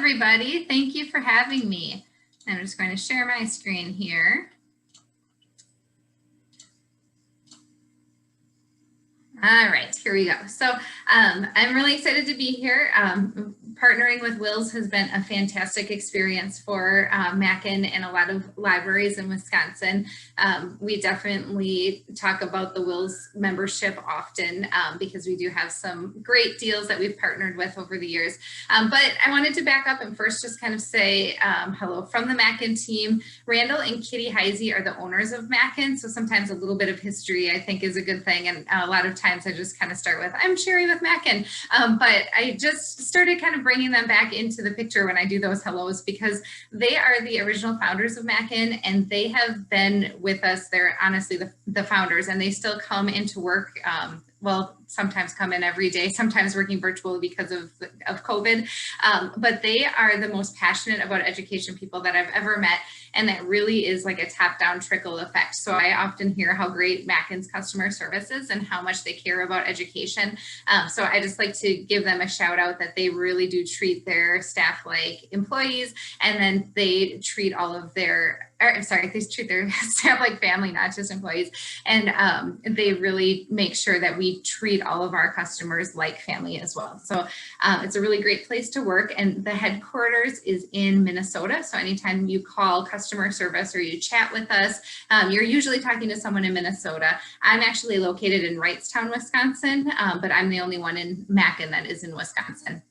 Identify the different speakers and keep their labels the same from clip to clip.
Speaker 1: everybody. Thank you for having me. I'm just going to share my screen here. All right, here we go. So I'm really excited to be here. Partnering with Wills has been a fantastic experience for Mackin and a lot of libraries in Wisconsin. We definitely talk about the Wills membership often because we do have some great deals that we've partnered with over the years. But I wanted to back up and first just kind of say hello from the Mackin team. Randall and Kitty Heisey are the owners of Mackin, so sometimes a little bit of history I think is a good thing, and a lot of times I just kind of start with, I'm Sherry with Mackin, but I just started kind of bringing them back into the picture when I do those hellos because they are the original founders of Mackin and they have been with us. They're honestly the founders, and they still come into work. Well, sometimes come in every day, sometimes working virtual because of COVID, but they are the most passionate about education people that I've ever met, and that really is like a top-down trickle effect. So I often hear how great Mackin's customer service is and how much they care about education. So I just like to give them a shout out that they really do treat their staff like employees, and then they treat all of their they treat their staff like family, not just employees. And they really make sure that we treat all of our customers like family as well. So it's a really great place to work. And the headquarters is in Minnesota. So anytime you call customer service or you chat with us, you're usually talking to someone in Minnesota. I'm actually located in Wrightstown, Wisconsin, but I'm the only one in Mackin that is in Wisconsin.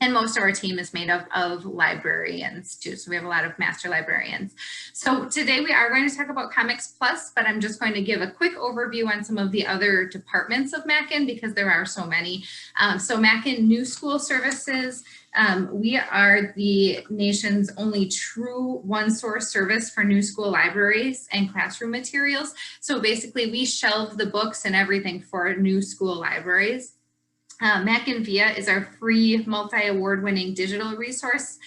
Speaker 1: And most of our team is made up of librarians too. So we have a lot of master librarians. So today we are going to talk about ComicsPlus, but I'm just going to give a quick overview on some of the other departments of Mackin because there are so many. So Mackin New School Services, we are the nation's only true one-source service for new school libraries and classroom materials. So basically we shelve the books and everything for new school libraries. Mackin Via is our free multi-award winning digital resource.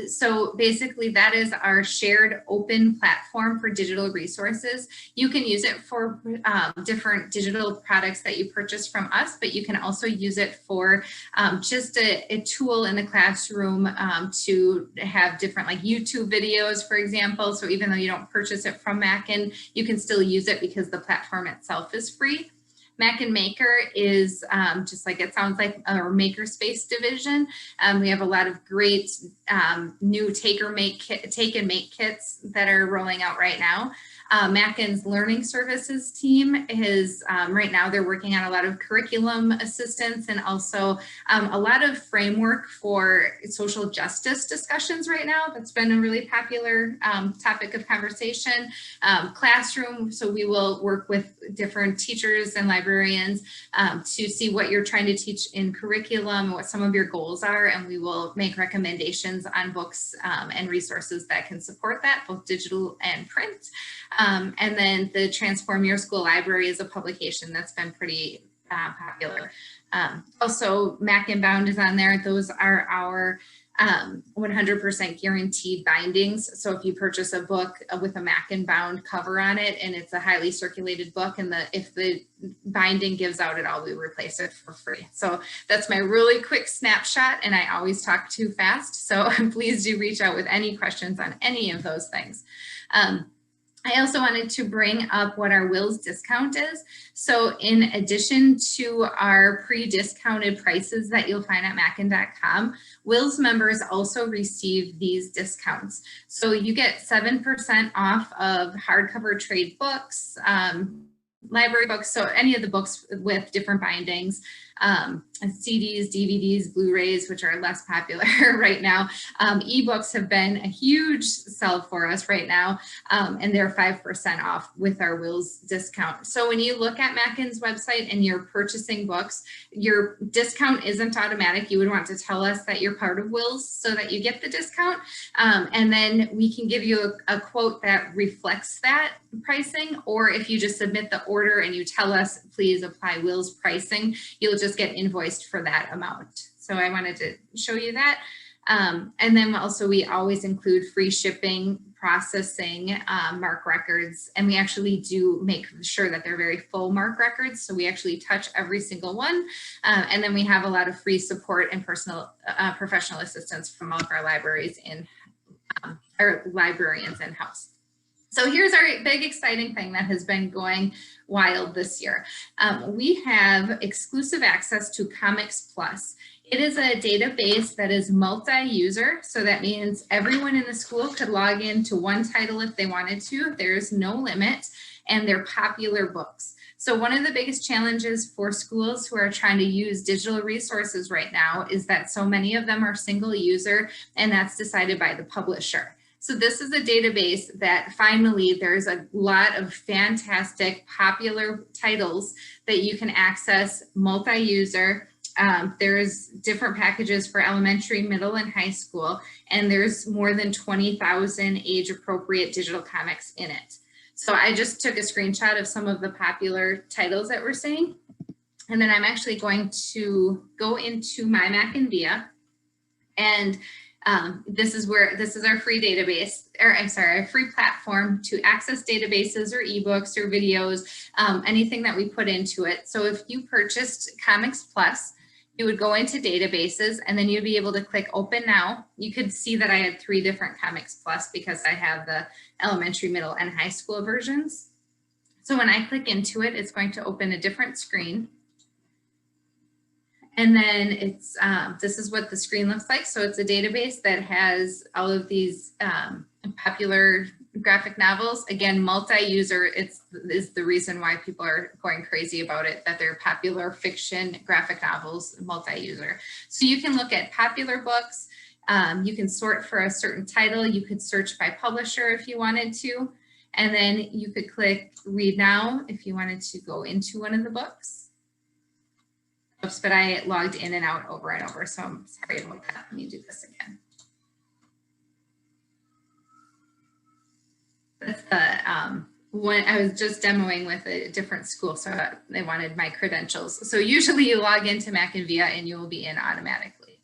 Speaker 1: So basically that is our shared open platform for digital resources. You can use it for different digital products that you purchase from us, but you can also use it for just a tool in the classroom to have different like YouTube videos, for example. So even though you don't purchase it from Mackin, you can still use it because the platform itself is free. Mackin Maker is just like it sounds like our makerspace division. We have a lot of great new take and make kits that are rolling out right now. Mackin's Learning Services team is right now they're working on a lot of curriculum assistance and also a lot of framework for social justice discussions right now. That's been a really popular topic of conversation. Classroom, so we will work with different teachers and librarians to see what you're trying to teach in curriculum, what some of your goals are, and we will make recommendations on books and resources that can support that, both digital and print. And then the Transform Your School Library is a publication that's been pretty popular. Also, Mackin Bound is on there. Those are our 100% guaranteed bindings. So if you purchase a book with a Mackin Bound cover on it and it's a highly circulated book, and if the binding gives out at all, we replace it for free. So that's my really quick snapshot, and I always talk too fast. So please do reach out with any questions on any of those things. I also wanted to bring up what our Wills discount is. So in addition to our pre-discounted prices that you'll find at mackin.com, Wills members also receive these discounts. So you get 7% off of hardcover trade books, library books, so any of the books with different bindings, CDs, DVDs, Blu-rays, which are less popular right now. Ebooks have been a huge sell for us right now, and they're 5% off with our Wills discount. So when you look at Mackin's website and you're purchasing books, your discount isn't automatic. You would want to tell us that you're part of Wills so that you get the discount, and then we can give you a quote that reflects that pricing, or if you just submit the order and you tell us, please apply Wills pricing, you'll just get invoiced for that amount. So I wanted to show you that. And then also we always include free shipping, processing, MARC records, and we actually do make sure that they're very full MARC records. So we actually touch every single one. And then we have a lot of free support and professional assistance from all of our libraries in our librarians in-house. So here's our big exciting thing that has been going wild this year. We have exclusive access to ComicsPlus. It is a database that is multi-user, so that means everyone in the school could log into one title if they wanted to. There's no limit, and they're popular books. So one of the biggest challenges for schools who are trying to use digital resources right now is that so many of them are single user, and that's decided by the publisher. So this is a database that finally there's a lot of fantastic popular titles that you can access multi-user. There's different packages for elementary, middle, and high school, and there's more than 20,000 age-appropriate digital comics in it. So I just took a screenshot of some of the popular titles that we're seeing, and then I'm actually going to go into my Mackin Via, and this is our free database, or I'm sorry, our free platform to access databases or ebooks or videos, anything that we put into it. So if you purchased ComicsPlus, you would go into databases and then you'd be able to click open now. You could see that I had 3 different ComicsPlus because I have the elementary, middle, and high school versions. So when I click into it, it's going to open a different screen. And then it's this is what the screen looks like. So it's a database that has all of these popular graphic novels. Again, multi-user is the reason why people are going crazy about it, that they're popular fiction graphic novels, multi-user. So you can look at popular books. You can sort for a certain title. You could search by publisher if you wanted to. And then you could click read now if you wanted to go into one of the books. Oops, but I logged in and out over and over, so I'm sorry about that. Let me do this again. That's the one I was just demoing with a different school, so they wanted my credentials. So usually you log into Mackin Via and you will be in automatically.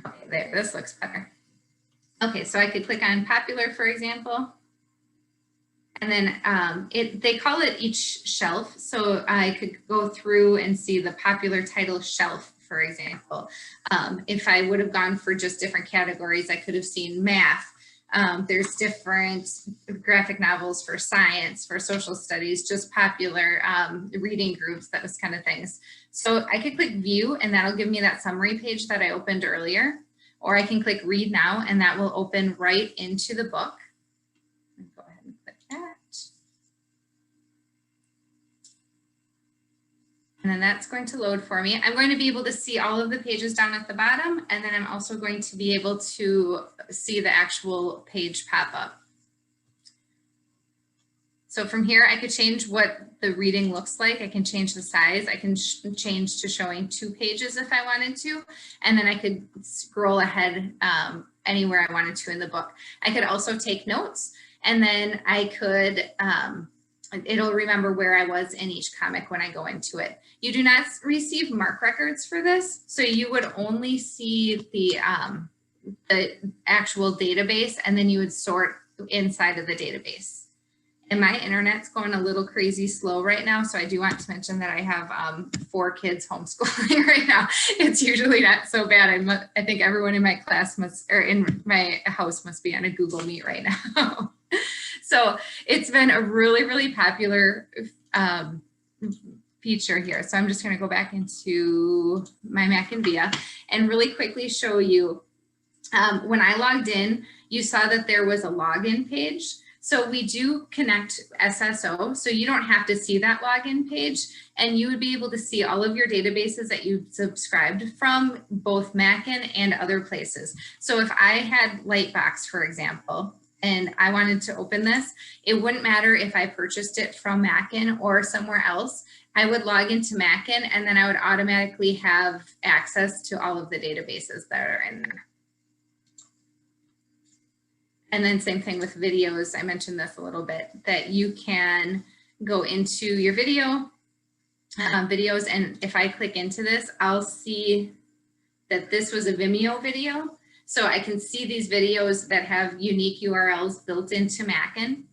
Speaker 1: Okay, there, this looks better. Okay, so I could click on popular, for example. And then they call it each shelf. So I could go through and see the popular title shelf, for example. If I would have gone for just different categories, I could have seen math. There's different graphic novels for science, for social studies, just popular reading groups, those kind of things. So I could click view and that'll give me that summary page that I opened earlier. Or I can click read now and that will open right into the book. Go ahead and click that. And then that's going to load for me. I'm going to be able to see all of the pages down at the bottom, and then I'm also going to be able to see the actual page pop up. So from here, I could change what the reading looks like. I can change the size. I can change to showing 2 pages if I wanted to, and then I could scroll ahead anywhere I wanted to in the book. I could also take notes, and then I could it'll remember where I was in each comic when I go into it. You do not receive MARC records for this, so you would only see the actual database, and then you would sort inside of the database. And my internet's going a little crazy slow right now, so I do want to mention that I have 4 kids homeschooling right now. It's usually not so bad. I think everyone in my class must, or in my house must be on a Google Meet right now. So it's been a really, really popular feature here. So I'm just going to go back into my Mackin Via and really quickly show you. When I logged in, you saw that there was a login page. So we do connect SSO, so you don't have to see that login page, and you would be able to see all of your databases that you subscribed from, both Mackin and other places. So if I had Lightbox, for example, and I wanted to open this, it wouldn't matter if I purchased it from Mackin or somewhere else. I would log into Mackin, and then I would automatically have access to all of the databases that are in there. And then same thing with videos. I mentioned this a little bit, that you can go into your video videos. And if I click into this, I'll see that this was a Vimeo video. So I can see these videos that have unique URLs built into Mackin.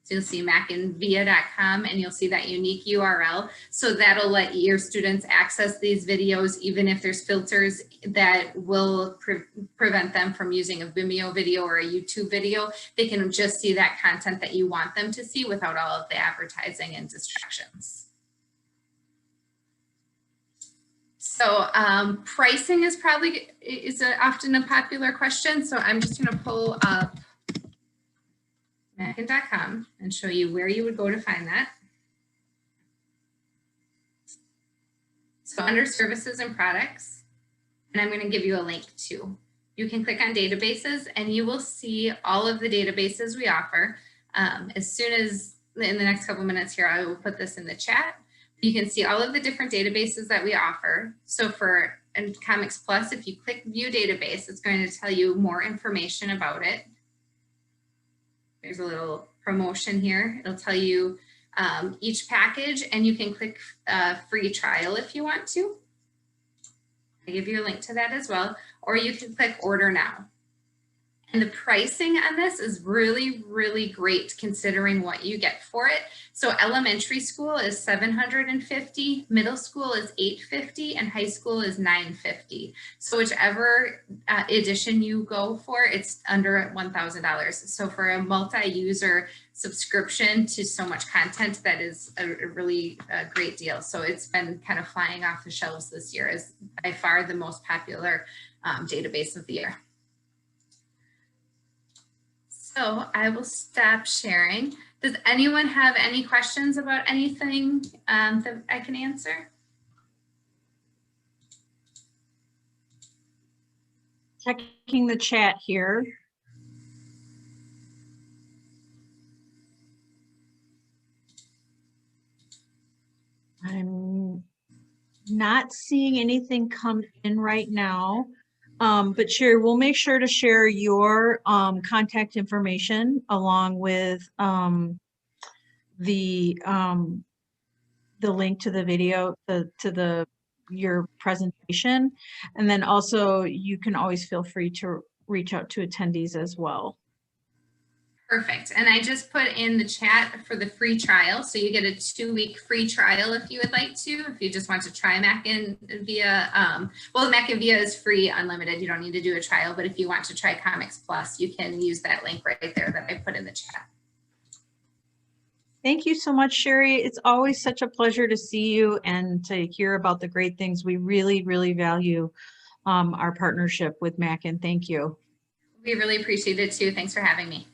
Speaker 1: So you'll see mackinvia.com and you'll see that unique URL. So that'll let your students access these videos, even if there's filters that will prevent them from using a Vimeo video or a YouTube video. They can just see that content that you want them to see without all of the advertising and distractions. So pricing is often a popular question. So I'm just going to pull up Mackin.com and show you where you would go to find that. So under services and products, and I'm going to give you a link too. You can click on databases and you will see all of the databases we offer. As soon as in the next couple minutes here, I will put this in the chat. You can see all of the different databases that we offer. So for ComicsPlus, if you click view database, it's going to tell you more information about it. There's a little promotion here. It'll tell you each package, and you can click free trial if you want to. I give you a link to that as well, or you can click order now. And the pricing on this is really, really great considering what you get for it. So elementary school is $750, middle school is $850, and high school is $950. So whichever edition you go for, it's under $1,000. So for a multi-user subscription to so much content, that is a really great deal. So it's been kind of flying off the shelves this year as by far the most popular database of the year. So I will stop sharing. Does anyone have any questions about anything that I can answer?
Speaker 2: Checking the chat here. I'm not seeing anything come in right now. But Sherry, we'll make sure to share your contact information along with the link to the video, your presentation, and then also you can always feel free to reach out to attendees as well.
Speaker 1: Perfect. And I just put in the chat for the free trial. So you get a 2-week free trial if you would like to, if you just want to try Mackin via, well, Mackin via is free, unlimited. You don't need to do a trial, but if you want to try ComicsPlus, you can use that link right there that I put in the chat.
Speaker 2: Thank you so much, Sherry. It's always such a pleasure to see you and to hear about the great things. We really, really value our partnership with Mackin. Thank you.
Speaker 1: We really appreciate it too. Thanks for having me.